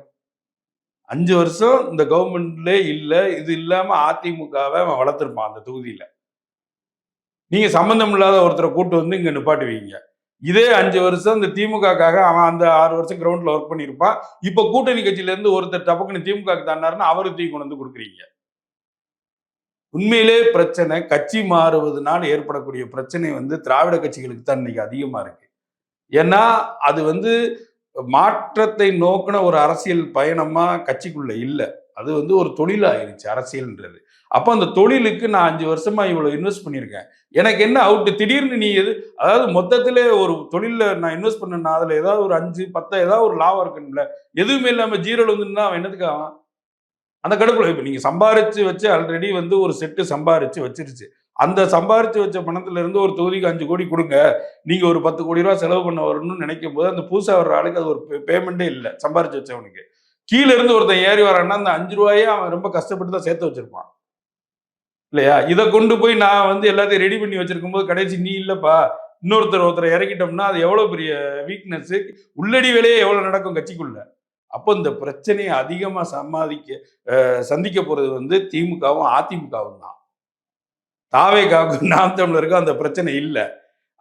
5 வருஷம் இந்த கவர்மெண்ட்லே இல்ல. இது இல்லாம அதிமுகவை அவன் வளர்த்திருப்பான் அந்த தொகுதியில. நீங்க சம்பந்தம் இல்லாத ஒருத்தரை கூட்டு வந்து இங்க நிப்பாட்டுவீங்க. இதே 5 வருஷம் இந்த திமுகக்காக அவன் அந்த 6 வருஷம் கிரவுண்ட்ல ஒர்க் பண்ணியிருப்பான். இப்ப கூட்டணி கட்சியில இருந்து ஒருத்தர் டபக்குன்னு திமுக தாண்டாருன்னா அவரு தூக்கி கொண்டு வந்து கொடுக்குறீங்க. உண்மையிலே பிரச்சனை கட்சி மாறுவதனால் ஏற்படக்கூடிய பிரச்சனை வந்து திராவிட கட்சிகளுக்கு தான் இன்னைக்கு அதிகமா இருக்கு. ஏன்னா அது வந்து மாற்றத்தை நோக்கின ஒரு அரசியல் பயணமா கட்சிக்குள்ள இல்ல. அது வந்து ஒரு தொழிலாயிருச்சு அரசியல்ன்றது. அப்ப அந்த தொழிலுக்கு நான் 5 வருஷமா இவ்வளவு இன்வெஸ்ட் பண்ணியிருக்கேன். எனக்கு என்ன அவுட் திடீர்னு நீ அதாவது மொத்தத்திலே ஒரு தொழில்ல நான் இன்வெஸ்ட் பண்ணேன்னா அதுல ஏதாவது ஒரு 5, 10 ஏதாவது ஒரு லாபம் இருக்கும்ல. எதுவுமே இல்லாம ஜீரோல வந்துன்னா அவன் என்னத்துக்கு ஆவான்? அந்த கடுப்புல இப்ப நீங்க சம்பாரிச்சு வச்சு ஆல்ரெடி வந்து ஒரு செட்டு சம்பாரிச்சு வச்சிருச்சு. அந்த சம்பாரிச்சு வச்ச பணத்துல இருந்து ஒரு தொகுதிக்கு 5 கோடி கொடுங்க. நீங்க ஒரு 10 கோடி ரூபாய் செலவு பண்ண வரணும்னு நினைக்கும் போது அந்த புதுசா வர்ற ஆளுக்கு அது ஒரு பேமெண்டே இல்லை சம்பாரிச்சு வச்சவனுக்கு. கீழ இருந்து ஒருத்தன் ஏறி வரான்னா அந்த 5 ரூபாயே அவன் ரொம்ப கஷ்டப்பட்டு தான் சேர்த்து வச்சிருப்பான் இல்லையா? இதை கொண்டு போய் நான் வந்து எல்லாத்தையும் ரெடி பண்ணி வச்சிருக்கும் போது கடைசி நீ இல்லப்பா ஒருத்தரை இறக்கிட்டோம்னா அது எவ்வளவு பெரிய வீக்னஸ். உள்ளடி வேலையே எவ்வளவு நடக்கும் கட்சிக்குள்ள. அப்போ இந்த பிரச்சனையை அதிகமா சந்திக்க போறது வந்து திமுகவும் அதிமுகவும் தான். தாவேகாவுக்கு நாம் தமிழருக்கும் அந்த பிரச்சனை இல்லை.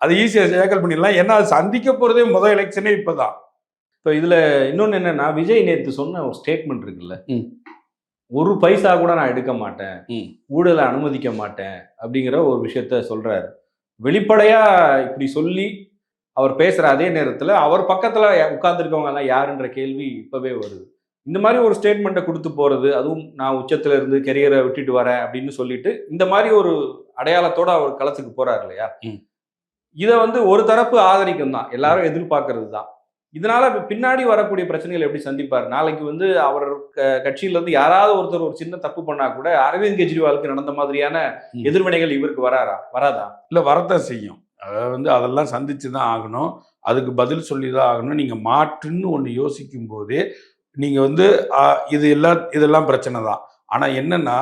அது ஈஸியா சேக்கல் பண்ணிடலாம். ஏன்னா அது சந்திக்க போறதே முதல் எலெக்ஷனே இப்பதான். இப்போ இதுல இன்னொன்னு என்னன்னா, விஜய் நேத்து சொன்ன ஒரு ஸ்டேட்மெண்ட் இருக்குல்ல, ஒரு பைசா கூட நான் எடுக்க மாட்டேன், ஊழலை அனுமதிக்க மாட்டேன் அப்படிங்கிற ஒரு விஷயத்த சொல்றாரு. வெளிப்படையா இப்படி சொல்லி அவர் பேசுற அதே நேரத்துல அவர் பக்கத்துல உட்கார்ந்துருக்கவங்க எல்லாம் யாருன்ற கேள்வி இப்பவே வருது. இந்த மாதிரி ஒரு ஸ்டேட்மெண்ட்டை கொடுத்து போறது, அதுவும் நான் உச்சத்துல இருந்து கெரியரை விட்டுட்டு வரேன் அப்படின்னு சொல்லிட்டு இந்த மாதிரி ஒரு அடையாளத்தோட அவர் களத்துக்கு போறாரு இல்லையா? இதை வந்து ஒரு தரப்பு ஆதரிக்கும் தான், எல்லாரும் எதிர்பார்க்கறது தான். இதனால பின்னாடி வரக்கூடிய பிரச்சனைகள் எப்படி சந்திப்பார்? நாளைக்கு வந்து அவர் கட்சியில இருந்து யாராவது ஒருத்தர் ஒரு சின்ன தப்பு பண்ணா கூட அரவிந்த் கெஜ்ரிவாலுக்கு நடந்த மாதிரியான எதிர்வினைகள் இவருக்கு வராதா? இல்ல வரத்தான் செய்யும். அதாவது வந்து அதெல்லாம் சந்திச்சு தான் ஆகணும். அதுக்கு பதில் சொல்லி தான் ஆகணும். நீங்க மாற்றுன்னு ஒன்று யோசிக்கும் போதே நீங்க வந்து இதெல்லாம் பிரச்சனை தான். ஆனா என்னன்னா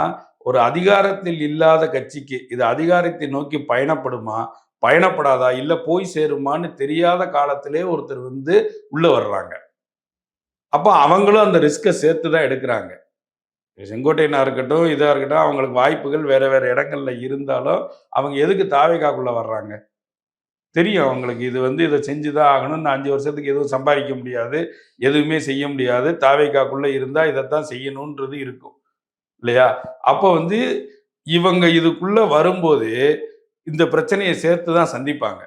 ஒரு அதிகாரத்தில் இல்லாத கட்சிக்கு இது அதிகாரத்தை நோக்கி பயணப்படுமா பயணப்படாதா இல்ல போய் சேருமான்னு தெரியாத காலத்திலே ஒருத்தர் வந்து உள்ள வர்றாங்க. அப்ப அவங்களும் அந்த ரிஸ்கை சேர்த்து தான் எடுக்கிறாங்க. செங்கோட்டையனா இருக்கட்டும் இதா இருக்கட்டும் அவங்களுக்கு வாய்ப்புகள் வேற வேற இடங்கள்ல இருந்தாலும் அவங்க எதுக்கு தாவேகாக்குள்ள வர்றாங்க? தெரியும் அவங்களுக்கு இது வந்து இதை செஞ்சுதான் ஆகணும். இந்த 5 வருஷத்துக்கு எதுவும் சம்பாதிக்க முடியாது, எதுவுமே செய்ய முடியாது, தாவேகாக்குள்ள இருந்தா இதைத்தான் செய்யணும்ன்றது இருக்கும் இல்லையா? அப்போ வந்து இவங்க இதுக்குள்ள வரும்போது இந்த பிரச்சனையை சேர்த்து தான் சந்திப்பாங்க,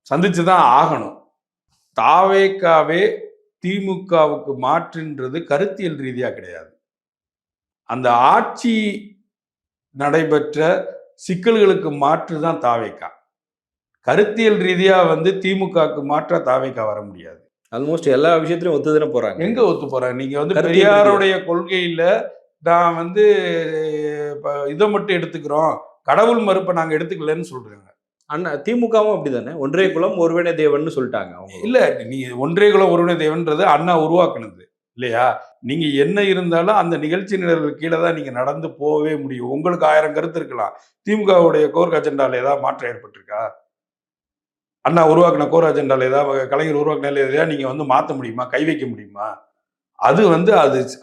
சந்திச்சு தான் ஆகணும். தாவேகாவே திமுகவுக்கு மாற்றுன்றது கருத்தியல் ரீதியா கிடையாது. அந்த ஆட்சி நடைபெற்ற சிக்கல்களுக்கு மாற்று தான் தாவேகா. கருத்தியல் ரீதியா வந்து திமுகவுக்கு மாற்ற தாவேகா வர முடியாது. ஆல்மோஸ்ட் எல்லா விஷயத்திலயும் ஒத்துதானே போறாங்க. எங்க ஒத்து போறாங்க? நீங்க வந்து கருத்து பெரியாருடைய கொள்கையில நான் வந்து இதை மட்டும் எடுத்துக்கிறோம், கடவுள் மறுப்பை நாங்க எடுத்துக்கலன்னு சொல்றாங்க. அண்ணா திமுகவும் அப்படிதானே, ஒன்றே குலம் ஒருவனே தேவன் சொல்லிட்டாங்க அவங்க. இல்ல, நீங்க ஒன்றே குலம் ஒருவனே தேவன்றது அண்ணா உருவாக்குனது இல்லையா? நீங்க என்ன இருந்தாலும் அந்த நிகழ்ச்சி நிரல் கீழே தான் நீங்க நடந்து போகவே முடியும். உங்களுக்கு 1000 கருத்து இருக்கலாம். திமுகவுடைய கோர் அஜெண்டால ஏதாவது மாற்றம் ஏற்பட்டிருக்கா? அண்ணா உருவாக்கின கோர் அஜெண்டால ஏதாவது, கலைஞர் உருவாக்கினால எதையா நீங்க வந்து மாற்ற முடியுமா? கை வைக்க முடியுமா? அது வந்து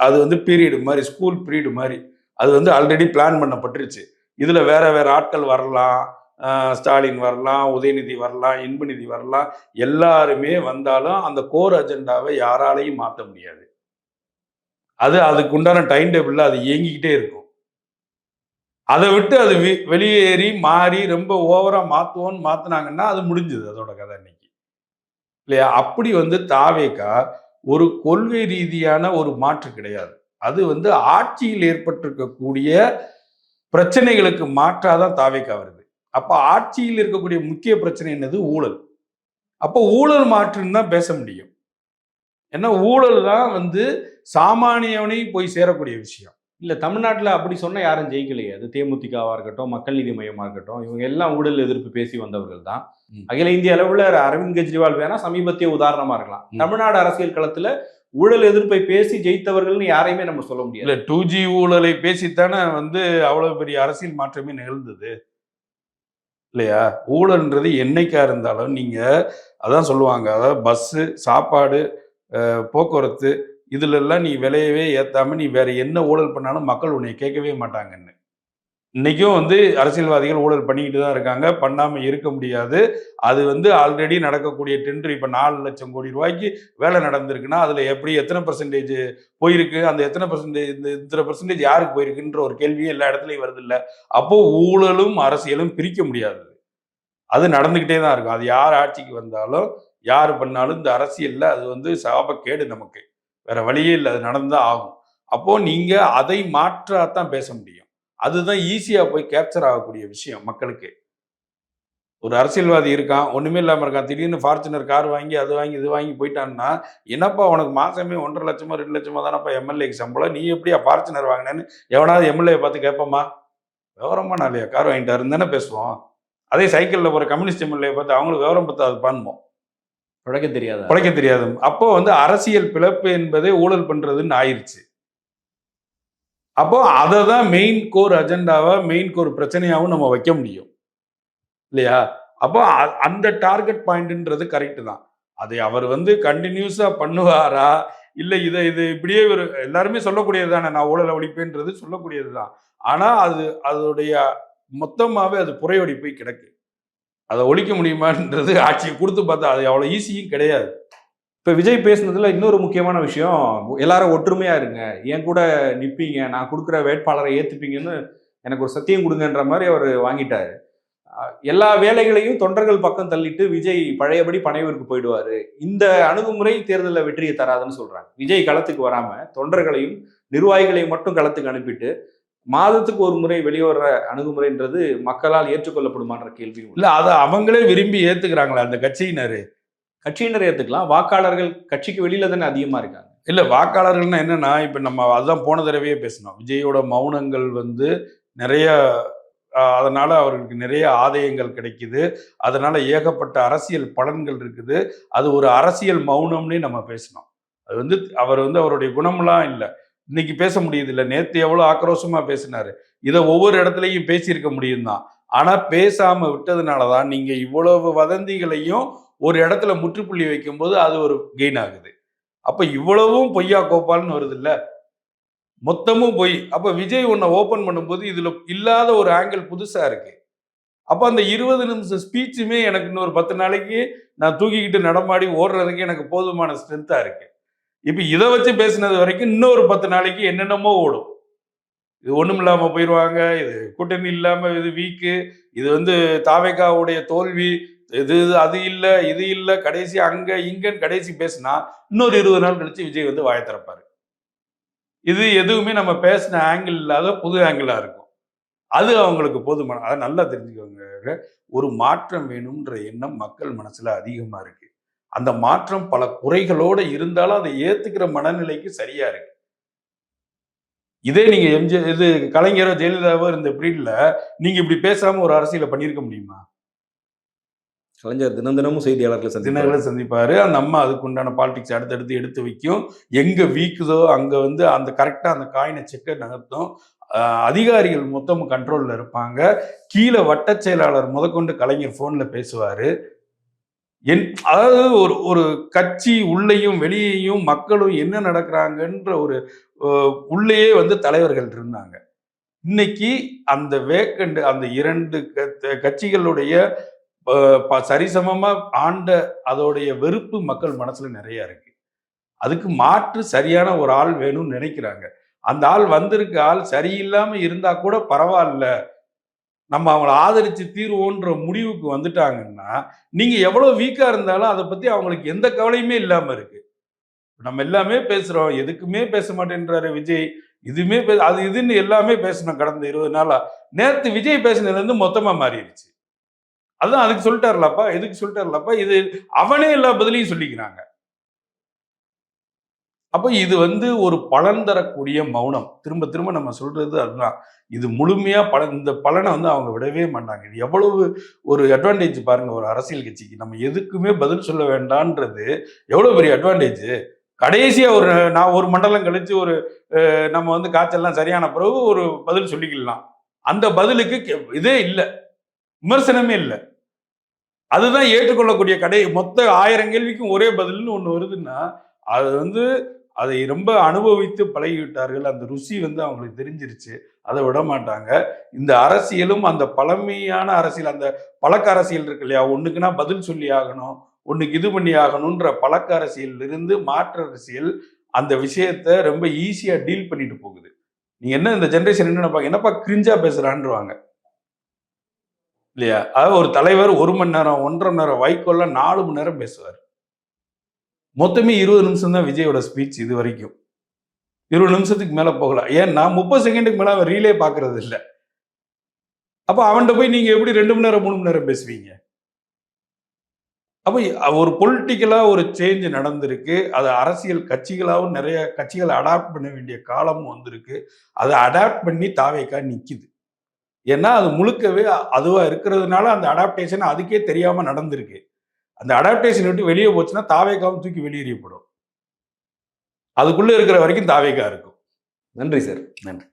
அது வந்து பீரியடு மாதிரி, ஸ்கூல் பீரியடு மாதிரி. அது வந்து ஆல்ரெடி பிளான் பண்ணப்பட்டுருச்சு. இதுல வேற வேற ஆட்கள் வரலாம், ஸ்டாலின் வரலாம், உதயநிதி வரலாம், இன்பநிதி வரலாம். எல்லாருமே வந்தாலும் அந்த கோர் அஜெண்டாவை யாராலையும் மாற்ற முடியாது. அதுக்கு உண்டான டைம் டேபிள்ல அது இயங்கிக்கிட்டே இருக்கும். அதை விட்டு அது வெளியேறி மாறி ரொம்ப ஓவரா மாத்துவோன்னு மாத்தினாங்கன்னா அது முடிஞ்சது அதோட கதை இன்னைக்கு இல்லையா? அப்படி வந்து தாவேகா ஒரு கொள்கை ரீதியான ஒரு மாற்று கிடையாது. அது வந்து ஆட்சியில் ஏற்பட்டிருக்கக்கூடிய பிரச்சனைகளுக்கு மாற்றாதான் தாவேகா வருது. அப்ப ஆட்சியில் இருக்கக்கூடிய முக்கிய பிரச்சனை என்னது? ஊழல். அப்போ ஊழல் மாற்றுன்னு தான் பேச முடியும். ஏன்னா ஊழல் தான் வந்து சாமானியவனையும் போய் சேரக்கூடிய விஷயம். இல்ல தமிழ்நாட்டுல அப்படி சொன்னா யாரும் ஜெயிக்கலையே. அது தேமுதிகவா இருக்கட்டும், மக்கள் நீதி மையமா இருக்கட்டும், இவங்க எல்லாம் ஊழல் எதிர்ப்பு பேசி வந்தவர்கள் தான். அகில இந்திய அளவுல அரவிந்த் கெஜ்ரிவால் வேணா சமீபத்திய உதாரணமா இருக்கலாம். தமிழ்நாடு அரசியல் களத்துல ஊழல் எதிர்ப்பை பேசி ஜெயித்தவர்கள்னு யாரையுமே நம்ம சொல்ல முடியாது. இல்ல 2G ஊழலை பேசித்தானே வந்து அவ்வளவு பெரிய அரசியல் மாற்றமே நிகழ்ந்தது இல்லையா? ஊழல்ன்றது என்னைக்கா இருந்தாலும் நீங்க அதான் சொல்லுவாங்க, அதாவது பஸ்ஸு, சாப்பாடு, போக்குவரத்து, இதுல எல்லாம் நீ விலையவே ஏத்தாம நீ வேற என்ன ஊழல் பண்ணாலும் மக்கள் உன்னை கேட்கவே மாட்டாங்கன்னு. இன்னைக்கும் வந்து அரசியல்வாதிகள் ஊழல் பண்ணிக்கிட்டு தான் இருக்காங்க, பண்ணாம இருக்க முடியாது. அது வந்து ஆல்ரெடி நடக்கக்கூடிய டெண்டர் இப்ப 4 லட்சம் கோடி ரூபாய்க்கு வேலை நடந்திருக்குன்னா அதுல எப்படி எத்தனை பெர்சன்டேஜ் போயிருக்கு, அந்த எத்தனை பெர்சன்டேஜ், இத்தனை பெர்சன்டேஜ் யாருக்கு போயிருக்குன்ற ஒரு கேள்வியும் எல்லா இடத்துலயும் வருது இல்ல. அப்போ ஊழலும் அரசியலும் பிரிக்க முடியாது. அது நடந்துகிட்டே தான் இருக்கும். அது யார் ஆட்சிக்கு வந்தாலும் யார் பண்ணாலும் இந்த அரசியல்ல அது வந்து சாபக்கேடு நமக்கு. வேற வழியே இல்லை, அது நடந்துதான் ஆகும். அப்போ நீங்க அதை மாற்றாதான் பேச முடியும். அதுதான் ஈஸியா போய் கேப்சர் ஆகக்கூடிய விஷயம் மக்களுக்கு. ஒரு அரசியல்வாதி இருக்கான், ஒண்ணுமே இல்லாம இருக்கான், திடீர்னு ஃபார்ச்சுனர் கார் வாங்கி அது வாங்கி இது வாங்கி போயிட்டான்னா, என்னப்பா உனக்கு மாசமே 1.5 லட்சமோ 2 லட்சமோ தானப்பா எம்எல்ஏக்கு சம்பளம், நீ எப்படியா ஃபார்ச்சுனர் வாங்கினேன்னு எவனாவது எம்எல்ஏ பார்த்து கேட்போமா? விவரமா நாளையா கார் வாங்கிட்டாருன்னு தானே பேசுவோம். அதே சைக்கிளில் போகிற கம்யூனிஸ்ட் எம்எல்ஏ பார்த்து அவங்களுக்கு விவரம் பத்தாது பண்ணுவோம், பழைக்க தெரியாது. அப்போ வந்து அரசியல் பிளப்பு என்பதே ஊழல் பண்றதுன்னு ஆயிடுச்சு. அப்போ அதை தான் மெயின் கோர் அஜெண்டாவா, மெயின் கோர் பிரச்சனையாகவும் நம்ம வைக்க முடியும் இல்லையா? அப்போ அந்த டார்கெட் பாயிண்ட்ன்றது கரெக்ட் தான். அதை அவர் வந்து கண்டினியூஸா பண்ணுவாரா, இல்லை இது இப்படியே ஒரு எல்லாருமே சொல்லக்கூடியது தானே, நான் ஊழலை ஒழிப்பேன்றது சொல்லக்கூடியது தான். ஆனா அதோடைய மொத்தமாவே அது புறையோடி போய் கிடக்கு. அதை ஒழிக்க முடியுமான்றது ஆட்சியை கொடுத்து பார்த்தா அது அவ்வளோ ஈஸியும் கிடையாது. இப்போ விஜய் பேசுனதுல இன்னொரு முக்கியமான விஷயம், எல்லாரும் ஒற்றுமையா இருங்க, என் கூட நிற்பீங்க, நான் கொடுக்குற வேட்பாளரை ஏற்றுப்பீங்கன்னு எனக்கு ஒரு சத்தியம் கொடுங்கன்ற மாதிரி அவர் வாங்கிட்டாரு. எல்லா வேலைகளையும் தொண்டர்கள் பக்கம் தள்ளிட்டு விஜய் பழையபடி பனையூருக்கு போயிடுவாரு. இந்த அணுகுமுறை தேர்தலில் வெற்றியை தராதுன்னு சொல்றாங்க. விஜய் களத்துக்கு வராம தொண்டர்களையும் நிர்வாகிகளையும் மட்டும் களத்துக்கு அனுப்பிட்டு மாதத்துக்கு ஒரு முறை வெளிவர அணுகுமுறைன்றது மக்களால் ஏற்றுக்கொள்ளப்படுமான்ற கேள்வி இல்ல. அதை அவங்களே விரும்பி ஏத்துக்கிறாங்களா அந்த கட்சியினர் ஏத்துக்கலாம். வாக்காளர்கள் கட்சிக்கு வெளியில தானே அதிகமா இருக்காங்க. இல்ல, வாக்காளர்கள்னா என்னன்னா, இப்ப நம்ம அதுதான் போன தடவையே பேசணும், விஜயோட மௌனங்கள் வந்து நிறைய, அதனால அவர்களுக்கு நிறைய ஆதாயங்கள் கிடைக்குது, அதனால ஏகப்பட்ட அரசியல் பலன்கள் இருக்குது. அது ஒரு அரசியல் மௌனம்னே நம்ம பேசணும். அது வந்து அவர் வந்து அவருடைய குணம்லாம் இல்லை, இன்னைக்கு பேச முடியுது இல்லை. நேற்று எவ்வளவு ஆக்ரோஷமா பேசினாரு, இதை ஒவ்வொரு இடத்துலையும் பேசியிருக்க முடியும் தான். ஆனா பேசாம விட்டதுனாலதான் நீங்க இவ்வளவு வதந்திகளையும் ஒரு இடத்துல முற்றுப்புள்ளி வைக்கும்போது அது ஒரு கெயின் ஆகுது. அப்ப இவ்வளவும் பொய்யா கோபால்னு வருது இல்ல, மொத்தமும் பொய். அப்ப விஜய் ஒன்ன ஓபன் பண்ணும்போது இதுல இல்லாத ஒரு ஆங்கிள் புதுசா இருக்கு. அப்ப அந்த 20 நிமிஷம் ஸ்பீச்சுமே எனக்கு இன்னொரு 10 நாளைக்கு நான் தூக்கிக்கிட்டு நடமாடி ஓடுறதுக்கு எனக்கு போதுமான ஸ்ட்ரென்த்தா இருக்கு. இப்ப இதை வச்சு பேசினது வரைக்கும் இன்னொரு 10 நாளைக்கு என்னென்னமோ ஓடும். இது ஒண்ணும் இல்லாம போயிடுவாங்க, இது கூட்டணி இல்லாம இது வீக்கு, இது வந்து தாவேகாவுடைய தோல்வி, இது அது இல்ல இது இல்ல, கடைசி அங்க இங்கன்னு கடைசி பேசினா இன்னொரு 20 நாள் கழிச்சு விஜய் வந்து வாய திறப்பாரு. இது எதுவுமே நம்ம பேசின ஆங்கிள் இல்லாத புது ஆங்கிளா இருக்கும். அது அவங்களுக்கு போதுமான, அதை நல்லா தெரிஞ்சுக்கோங்க. ஒரு மாற்றம் வேணும்ன்ற எண்ணம் மக்கள் மனசுல அதிகமா இருக்கு. அந்த மாற்றம் பல குறைகளோட இருந்தாலும் அதை ஏத்துக்கிற மனநிலைக்கு சரியா இருக்கு. இதே நீங்க இது கலைஞரோ ஜெயலலிதாவோ இருந்த பீரியட்ல நீங்க இப்படி பேசாம ஒரு அரசியலை பண்ணியிருக்க முடியுமா? கலைஞர் தினம் தினமும் செய்தியாளர்களை தினகரனை சந்திப்பாரு. அந்த அம்மா அதுக்கு உண்டான பாலிடிக்ஸ் அடுத்தடுத்து எடுத்து வைக்கும். எங்க வீக்குதோ அங்க வந்து அந்த கரெக்டா அந்த காயினை செக்க நகர்த்தும். அதிகாரிகள் மொத்தமும் கண்ட்ரோல்ல இருப்பாங்க. கீழே வட்ட செயலாளர் முதற்கொண்டு கலைஞர் போன்ல பேசுவாரு. அதாவது ஒரு ஒரு கட்சி உள்ளேயும் வெளியேயும் மக்களும் என்ன நடக்கிறாங்கன்ற ஒரு உள்ளேயே வந்து தலைவர்கள் இருந்தாங்க. இன்னைக்கு அந்த வேக்கண்ட் அந்த 2 கட்சிகளுடைய சரிசமமா ஆண்ட அதோடைய வெறுப்பு மக்கள் மனசுல நிறைய இருக்கு. அதுக்கு மாற்று சரியான ஒரு ஆள் வேணும்னு நினைக்கிறாங்க. அந்த ஆள் வந்திருக்க ஆள் சரியில்லாம இருந்தா கூட பரவாயில்ல, நம்ம அவங்கள ஆதரிச்சு தீர்வோன்ற முடிவுக்கு வந்துட்டாங்கன்னா, நீங்க எவ்வளவு வீக்கா இருந்தாலும் அதை பத்தி அவங்களுக்கு எந்த கவலையுமே இல்லாம இருக்கு. நம்ம எல்லாமே பேசுறோம், எதுக்குமே பேச மாட்டேன்றாரு விஜய். இதுவுமே அது இதுன்னு எல்லாமே பேசணும் கடந்த 20 நாளா. நேத்து விஜய் பேசினதுல இருந்து மொத்தமா மாறிடுச்சு. அதான் அதுக்கு சொல்லிட்டாருலப்பா, எதுக்கு சொல்லிட்டாருலப்பா, இது அவனே எல்லா பதிலையும் சொல்லிக்கிறாங்க. அப்ப இது வந்து ஒரு பலன் தரக்கூடிய மௌனம். திரும்ப திரும்ப நம்ம சொல்றது அதுதான். இது முழுமையா இந்த பலனை வந்து அவங்க விடவே மாட்டாங்க. இது எவ்வளவு ஒரு அட்வான்டேஜ் பாருங்க ஒரு அரசியல் கட்சிக்கு. நம்ம எதுக்குமே பதில் சொல்ல வேண்டான்றது எவ்வளவு பெரிய அட்வான்டேஜ். கடைசியா நான் ஒரு மண்டலம் கழிச்சு நம்ம வந்து காய்ச்சல்லாம் சரியான பிறகு ஒரு பதில் சொல்லிக்கலாம். அந்த பதிலுக்கு இதே இல்லை, விமர்சனமே இல்லை. அதுதான் ஏற்றுக்கொள்ளக்கூடிய மொத்த 1000 கேள்விக்கும் ஒரே பதில்னு ஒண்ணு வருதுன்னா, அது வந்து அதை ரொம்ப அனுபவித்து பழகிவிட்டார்கள். அந்த ருசி வந்து அவங்களுக்கு தெரிஞ்சிருச்சு. அதை விட மாட்டாங்க. இந்த அரசியலும் அந்த பழமையான அரசியல், அந்த பழக்க அரசியல் இருக்கு இல்லையா, ஒண்ணுக்குன்னா பதில் சொல்லி ஆகணும், ஒண்ணுக்கு இது பண்ணி ஆகணும்ன்ற பழக்க அரசியல் இருந்து மாற்று அரசியல் அந்த விஷயத்த ரொம்ப ஈஸியா டீல் பண்ணிட்டு போகுது. நீங்க என்ன இந்த ஜெனரேஷன் என்ன நினைப்பாங்க, என்னப்பா கிரிஞ்சா பேசுறான்னுவாங்க இல்லையா? அதாவது ஒரு தலைவர் 1 மணி நேரம் 1.5 மணி நேரம், வைகோல்லாம் 4 மணி நேரம் பேசுவார். மொத்தமே 20 நிமிஷம் தான் விஜயோட ஸ்பீச் இது வரைக்கும். 20 நிமிஷத்துக்கு மேல போகல. ஏன்னா 30 செகண்டுக்கு மேல அவன் ரீலே பாக்குறது இல்லை. அப்ப அவன்கிட்ட போய் நீங்க எப்படி 2 மணி நேரம் 3 மணி நேரம் பேசுவீங்க? அப்ப ஒரு பொலிட்டிக்கலா ஒரு சேஞ்ச் நடந்திருக்கு. அது அரசியல் கட்சிகளாவும் நிறைய கட்சிகளை அடாப்ட் பண்ண வேண்டிய காலமும் வந்திருக்கு. அதை அடாப்ட் பண்ணி தாவேக்கா நிக்குது. ஏன்னா அது முழுக்கவே அதுவா இருக்கிறதுனால அந்த அடாப்டேஷன் அதுக்கே தெரியாம நடந்திருக்கு. அந்த அடாப்டேஷன் விட்டு வெளியே போச்சுன்னா தாவேக்காவும் தூக்கி வெளியேறியப்படும். அதுக்குள்ள இருக்கிற வரைக்கும் தாவேக்கா இருக்கும். நன்றி சார். நன்றி.